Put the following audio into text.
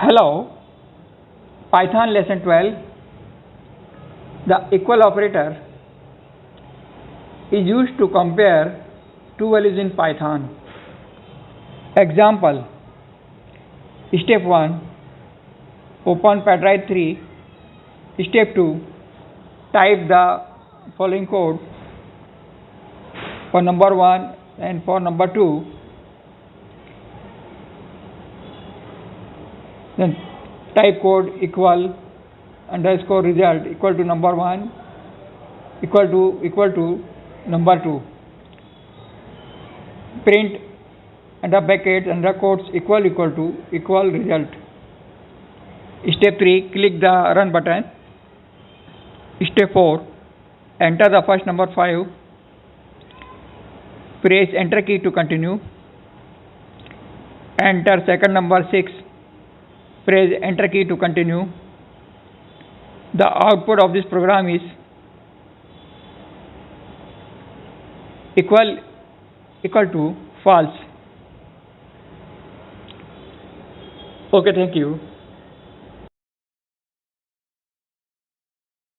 Hello, Python lesson 12. The equal operator is used to compare two values in Python. Example: Step 1, open pythoneasy 3. Step 2, type the following code for number 1 and for number 2. Then type code equal underscore result equal to number 1 equal to number 2. Print under brackets under quotes equal to equal result. Step 3, click the run button. Step 4, enter the first number 5. Press enter key to continue. Enter second number 6. Press enter key to continue. The output of this program is equal to false. Okay, thank you.